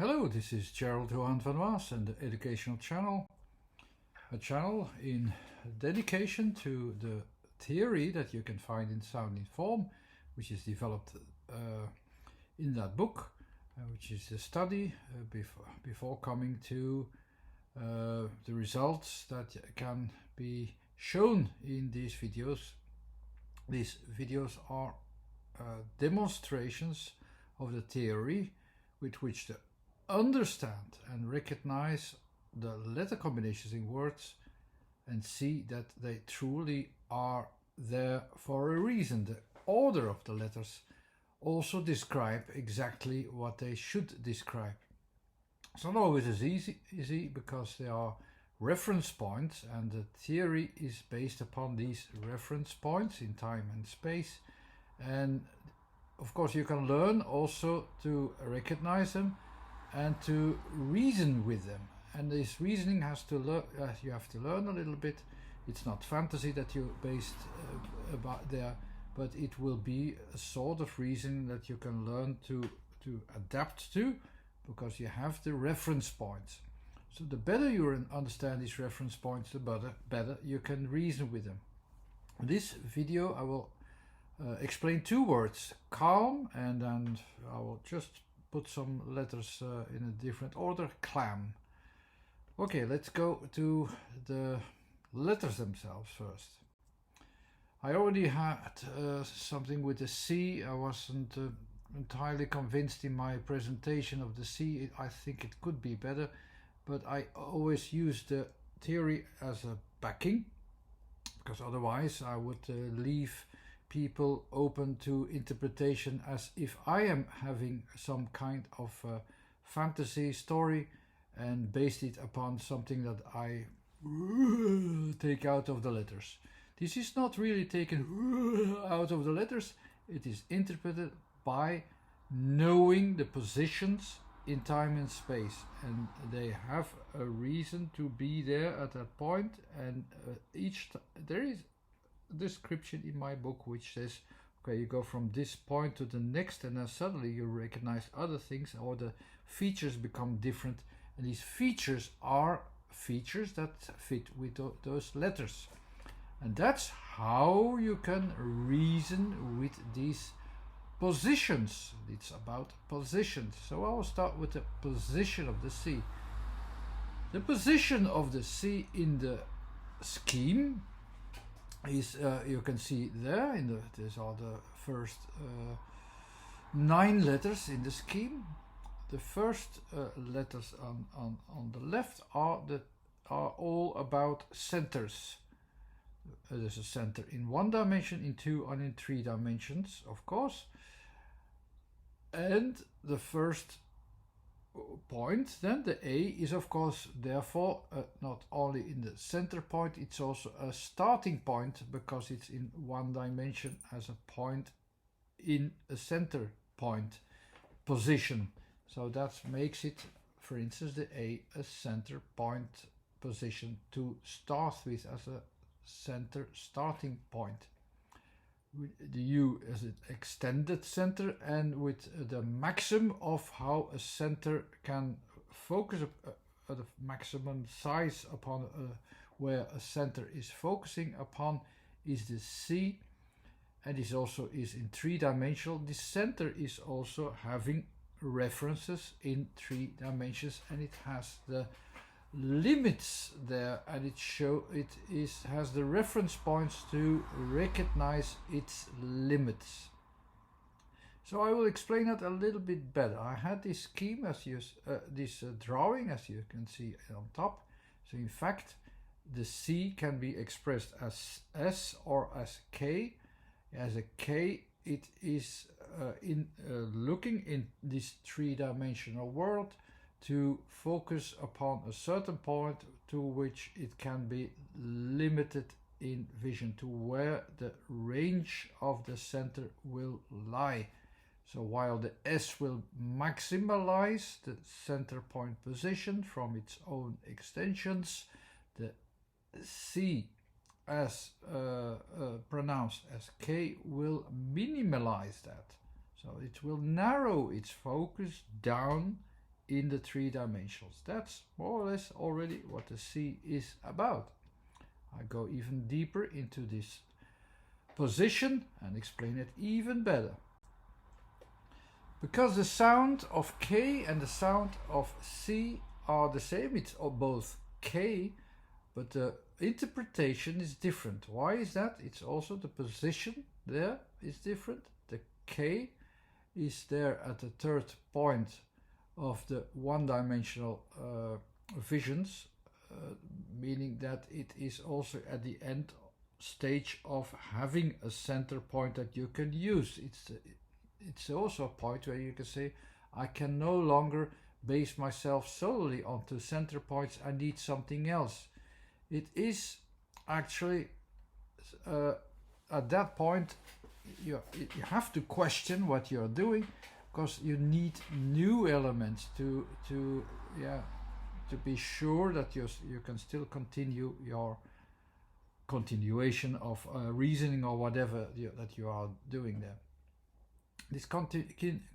Hello, this is Gerald Johan van Waas and the Educational Channel, a channel in dedication to the theory that you can find in Sound in Form, which is developed in that book, which is a study before coming to the results that can be shown in these videos. These videos are demonstrations of the theory with which to understand and recognize the letter combinations in words and see that they truly are there for a reason. The order of the letters also describe exactly what they should describe. It's not always as easy because there are reference points, and the theory is based upon these reference points in time and space. And of course you can learn also to recognize them and to reason with them. And this reasoning has to learn. You have to learn a little bit. It's not fantasy that you based about there, but it will be a sort of reasoning that you can learn to adapt to, because you have the reference points. So the better you understand these reference points, the better you can reason with them. In this video I will explain two words, calm, and then I will just put some letters in a different order, clam. Okay, let's go to the letters themselves first. I already had something with the C. I wasn't entirely convinced in my presentation of the C. I think it could be better, but I always use the theory as a backing, because otherwise I would leave people open to interpretation as if I am having some kind of fantasy story and based it upon something that I take out of the letters. This is not really taken out of the letters. It is interpreted by knowing the positions in time and space, and they have a reason to be there at that point, and there is description in my book which says, okay, you go from this point to the next, and then suddenly you recognize other things, or the features become different, and these features are features that fit with those letters. And that's how you can reason with these positions. It's about positions. So I will start with the position of the C. The position of the C in the scheme is, you can see there, these are the first 9 letters in the scheme. The first letters on the left are all about centers. There's a center in 1 dimension, in 2 and in 3 dimensions, of course. And the first point, then the A, is of course therefore not only in the center point, it's also a starting point, because it's in 1 dimension as a point in a center point position. So that makes it, for instance, the A a center point position to start with, as a center starting point. With the U as an extended center, and with the maximum of how a center can focus at a maximum size upon where a center is focusing upon, is the C, and this also is in 3-dimensional. This center is also having references in 3 dimensions, and it has the limits there, and it has the reference points to recognize its limits. So I will explain that a little bit better. I had this scheme as this drawing, as you can see on top. So in fact the C can be expressed as S or as K. As a K, it is looking in this 3-dimensional world to focus upon a certain point to which it can be limited in vision, to where the range of the center will lie. So while the S will maximize the center point position from its own extensions, the C, as pronounced as K, will minimalize that. So it will narrow its focus down in the three dimensionals. That's more or less already what the C is about. I go even deeper into this position and explain it even better. Because the sound of K and the sound of C are the same, it's both K, but the interpretation is different. Why is that? It's also the position there is different. The K is there at the third point of the one-dimensional visions, meaning that it is also at the end stage of having a center point that you can use. It's also a point where you can say, I can no longer base myself solely onto center points, I need something else. It is actually at that point you have to question what you're doing, because you need new elements to be sure that you can still continue your continuation of reasoning or whatever that you are doing there. This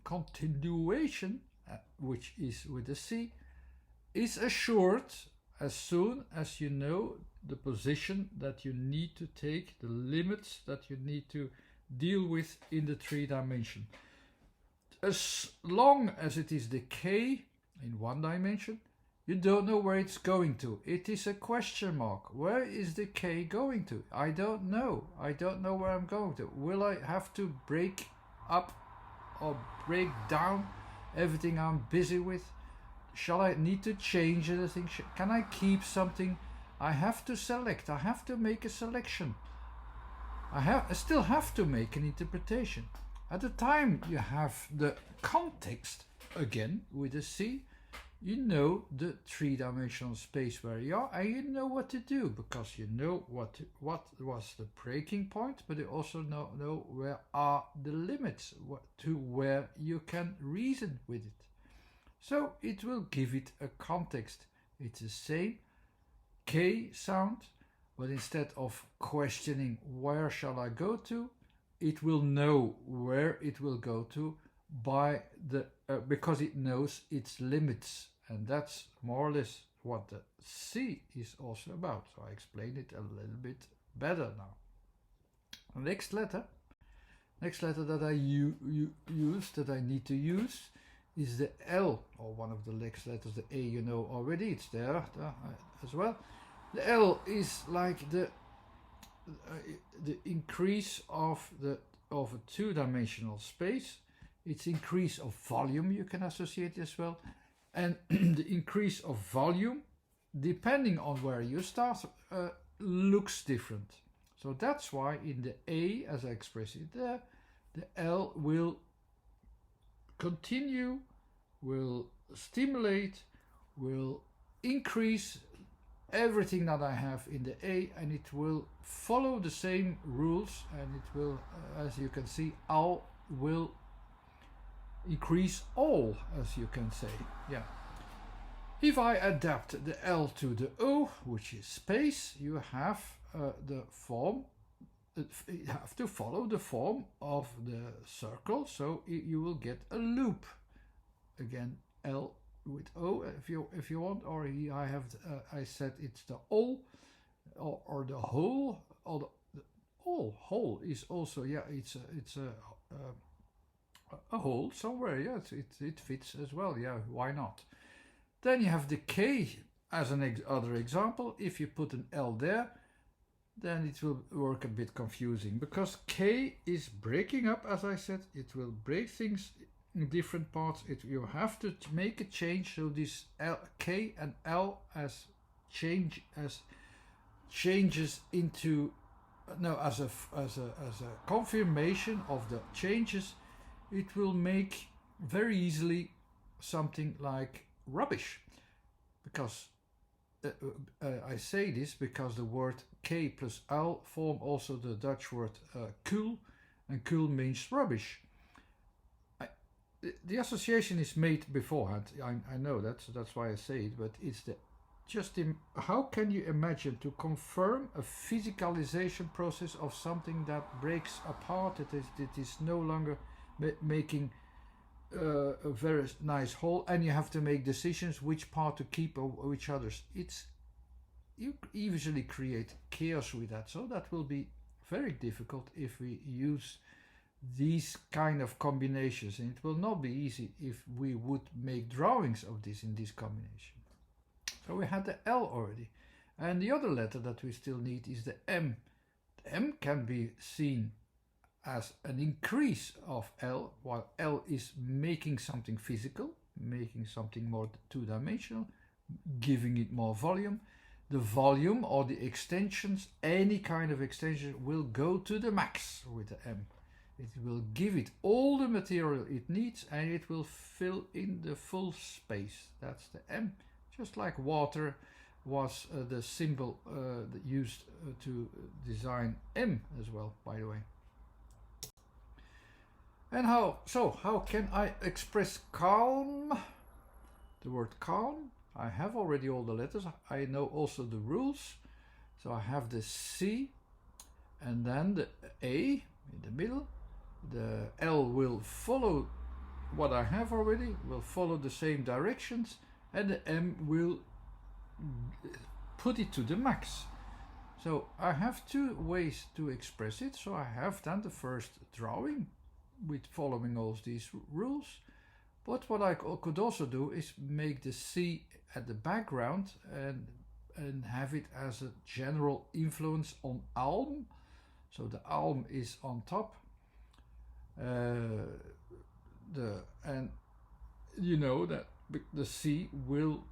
continuation, which is with the C, is assured as soon as you know the position that you need to take, the limits that you need to deal with in the three dimension. As long as it is the K in one dimension, you don't know where it's going to. It is a question mark. Where is the K going to? I don't know. I don't know where I'm going to. Will I have to break up or break down everything I'm busy with? Shall I need to change anything? Can I keep something? I have to select. I have to make a selection. I still have to make an interpretation. At the time you have the context, again with a C, you know the three-dimensional space where you are, and you know what to do, because you know what was the breaking point, but you also know where are the limits to where you can reason with it. So it will give it a context. It's the same K sound, but instead of questioning where shall I go to, it will know where it will go to by the because it knows its limits, and that's more or less what the C is also about. So I explained it a little bit better now. The next letter that I that I need to use is the L, or one of the next letters. The A you know already, it's there as well. The L is like the increase of a two-dimensional space. It's increase of volume you can associate as well, and the increase of volume, depending on where you start, looks different. So that's why in the A, as I express it there, the L will continue, will stimulate, will increase everything that I have in the A, and it will follow the same rules, and it will, as you can see, L will increase all, as you can say. Yeah. If I adapt the L to the O, which is space, you have the form. You have to follow the form of the circle, so you will get a loop. Again, L with O, if you want, or I have I said it's the all or the whole, or the whole is also, yeah, it's a hole somewhere. Yeah, it fits as well. Yeah, why not? Then you have the K as an other example. If you put an L there, then it will work a bit confusing, because K is breaking up, as I said. It will break things in different parts. You have to make a change, so this K and L as changes into as a confirmation of the changes. It will make very easily something like rubbish, because I say this because the word K plus L form also the Dutch word kul, and kul means rubbish. The association is made beforehand. I know that, so that's why I say it. But it's how can you imagine to confirm a physicalization process of something that breaks apart? That is no longer making a very nice whole, and you have to make decisions which part to keep or which others. You easily create chaos with that, so that will be very difficult if we use these kind of combinations, and it will not be easy if we would make drawings of this in this combination. So we had the L already, and the other letter that we still need is the M. The M can be seen as an increase of L, while L is making something physical, making something more two-dimensional, giving it more volume. The volume or the extensions, any kind of extension, will go to the max with the M. It will give it all the material it needs, and it will fill in the full space. That's the M. Just like water was the symbol used to design M as well, by the way. And how can I express calm? The word calm, I have already all the letters. I know also the rules. So I have the C, and then the A in the middle. The L will follow what I have already, will follow the same directions, and the M will put it to the max. So I have two ways to express it. So I have then the first drawing with following all these rules. But what I could also do is make the C at the background and have it as a general influence on Alm. So the Alm is on top. And you know that the C will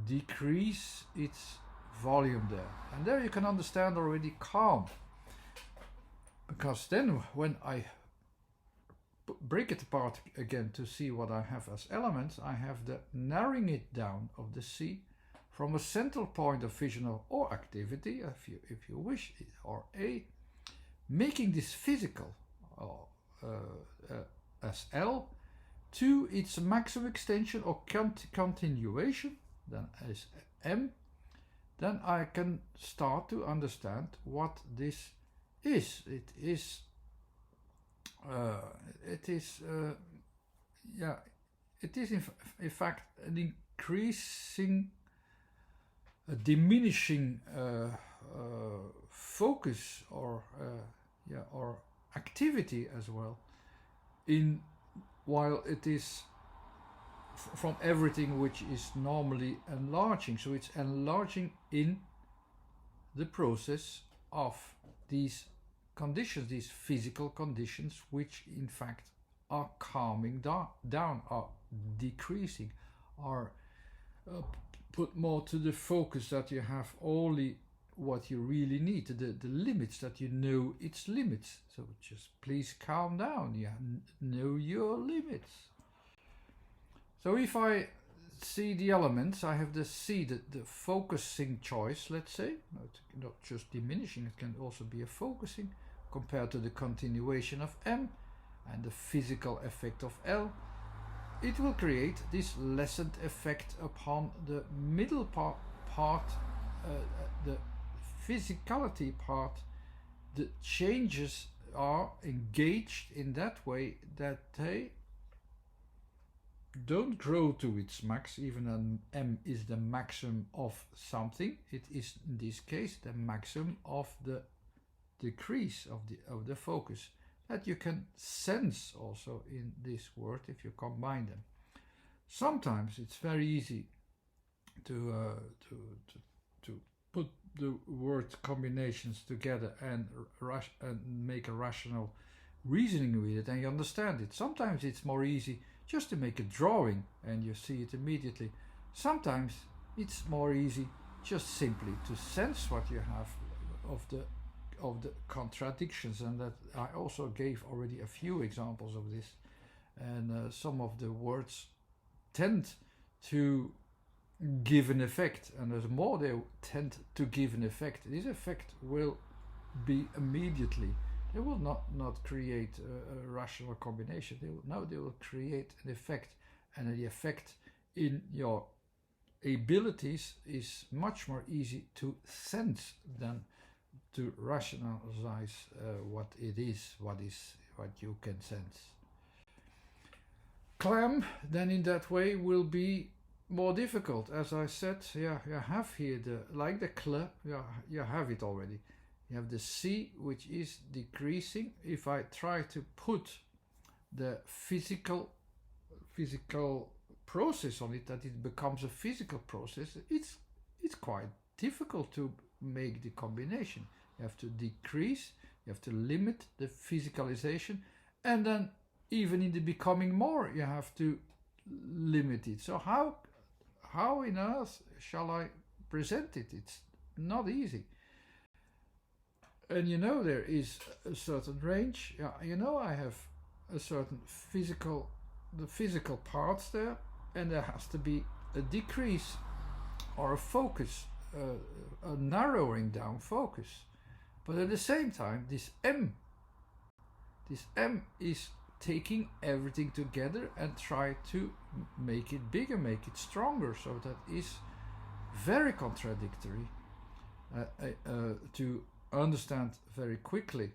decrease its volume there. And there you can understand already calm. Because then when I break it apart again to see what I have as elements, I have the narrowing it down of the C from a central point of vision or activity, if you wish, or A, making this physical as L, to its maximum extension or continuation, then as M, then I can start to understand what this is. It is in fact an increasing, a diminishing focus or activity as well, while it is from everything which is normally enlarging. So it's enlarging in the process of these conditions, these physical conditions, which in fact are calming down, are decreasing, are put more to the focus that you have only what you really need, the limits, that you know its limits. So just please calm down, you know your limits. So if I see the elements, I have the C, the focusing choice, let's say, not just diminishing, it can also be a focusing, compared to the continuation of M and the physical effect of L. It will create this lessened effect upon the middle part, the physicality part. The changes are engaged in that way that they don't grow to its max. Even an M is the maximum of something. It is in this case the maximum of the decrease of the focus, that you can sense also in this word if you combine them. Sometimes it's very easy to put the word combinations together and make a rational reasoning with it, and you understand it. Sometimes it's more easy just to make a drawing and you see it immediately. Sometimes it's more easy just simply to sense what you have of the contradictions, and that I also gave already a few examples of this. And some of the words tend to give an effect, and the more they tend to give an effect, this effect will be immediately. They will not create a rational combination. They will create an effect, and the effect in your abilities is much more easy to sense than to rationalize what it is, what you can sense. CLAM then in that way will be more difficult. As I said, yeah, you have here like the CLA, yeah, you have it already. You have the C, which is decreasing. If I try to put the physical process on it, that it becomes a physical process, it's quite difficult to make the combination. You have to decrease, you have to limit the physicalization, and then even in the becoming more, you have to limit it. So how in earth shall I present it? It's not easy. And you know, there is a certain range. Yeah, you know, I have a certain the physical parts there, and there has to be a decrease or a focus, a narrowing down focus. But at the same time, this M is taking everything together and try to make it bigger, make it stronger. So that is very contradictory to understand very quickly.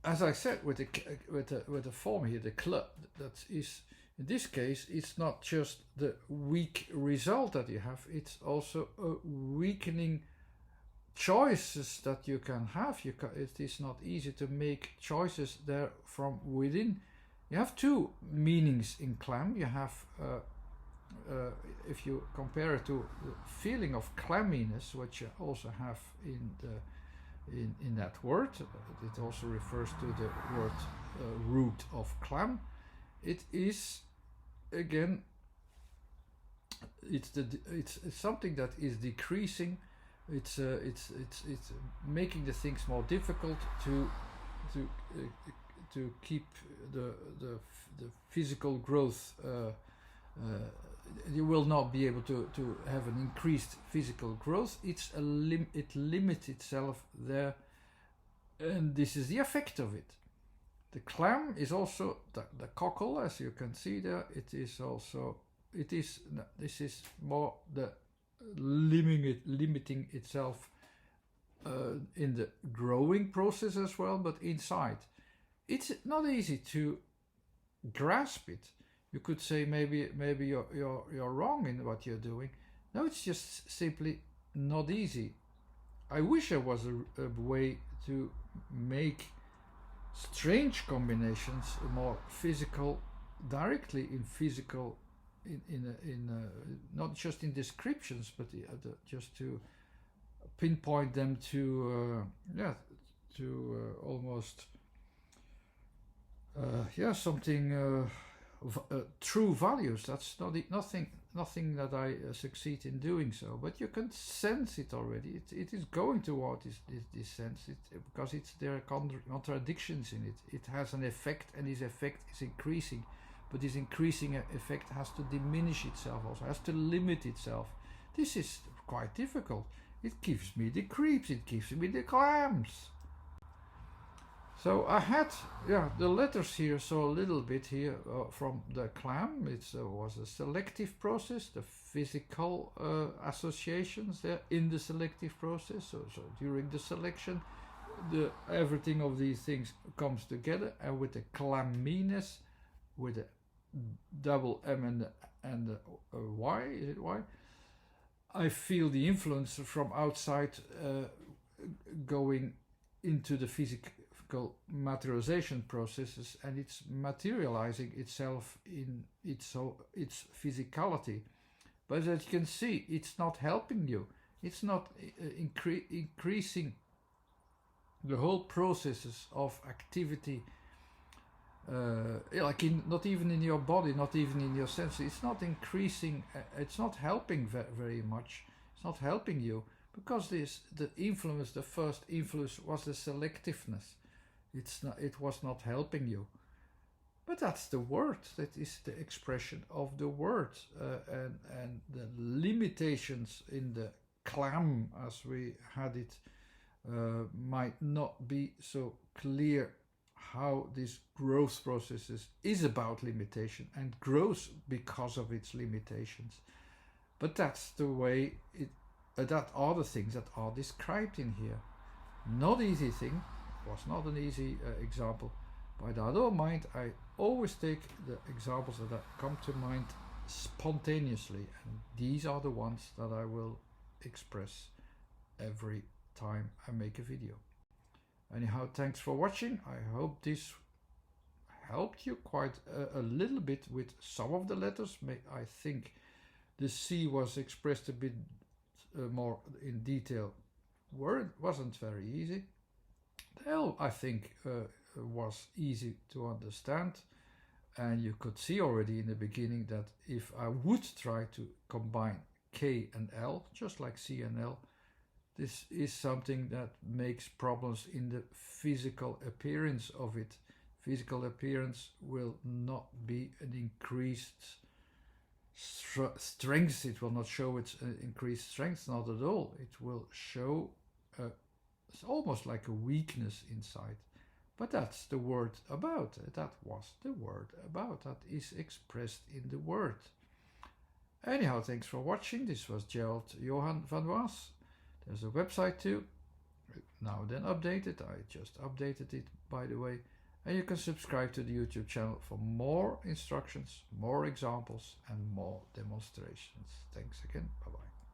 As I said, with the form here, the club, that is, in this case, it's not just the weak result that you have, it's also a weakening choices that you can have. It is not easy to make choices there from within. You have two meanings in CLAM. You have, if you compare it to the feeling of clamminess, which you also have in that word, it also refers to the word root of clam. It is again, it's something that is decreasing. It's making the things more difficult to keep the physical growth. You will not be able to have an increased physical growth. It limits itself there, and this is the effect of it. The clam is also the cockle, as you can see there. This is more the limiting itself in the growing process as well, but inside it's not easy to grasp it. You could say maybe you're wrong in what you're doing. No, it's just simply not easy. I wish there was a way to make strange combinations more physical, directly in physical, in not just in descriptions, but just to pinpoint them to almost something. True values. That's nothing that I succeed in doing so, but you can sense it already. It is going toward this sense, because there are contradictions in it. It has an effect, and this effect is increasing, but this increasing effect has to diminish itself, also has to limit itself. This is quite difficult. It gives me the creeps, it gives me the clams. So I had, the letters here, so a little bit here from the CLAM. It was a selective process, the physical associations there in the selective process. So during the selection, everything of these things comes together, and with the clamminess, with the double M and the Y, is it Y? I feel the influence from outside going into the physical materialization processes, and it's materializing itself in its physicality. But as you can see, it's not helping you. It's not increasing the whole processes of activity, not even in your body, not even in your senses. It's not increasing. It's not helping very much. It's not helping you, because the first influence was the selectiveness. It was not helping you. But that's the word. That is the expression of the word, and the limitations in the CLAM, as we had it, might not be so clear. How this growth processes is about limitation and grows because of its limitations. But that's the way that are the things that are described in here. Not easy thing. Was not an easy example, but I don't mind. I always take the examples that come to mind spontaneously, and these are the ones that I will express every time I make a video. Anyhow, thanks for watching. I hope this helped you quite a little bit with some of the letters. I think the C was expressed a bit more in detail. Word wasn't very easy. The L, I think, was easy to understand, and you could see already in the beginning that if I would try to combine K and L, just like C and L, this is something that makes problems in the physical appearance of it. Physical appearance will not be an increased strength. It will not show its increased strength, not at all. It will show it's almost like a weakness inside. But that's the word about. That was the word about. That is expressed in the word. Anyhow, thanks for watching. This was Gerald Johan van Waas. There's a website too. Now then updated. I just updated it, by the way. And you can subscribe to the YouTube channel for more instructions, more examples, and more demonstrations. Thanks again. Bye-bye.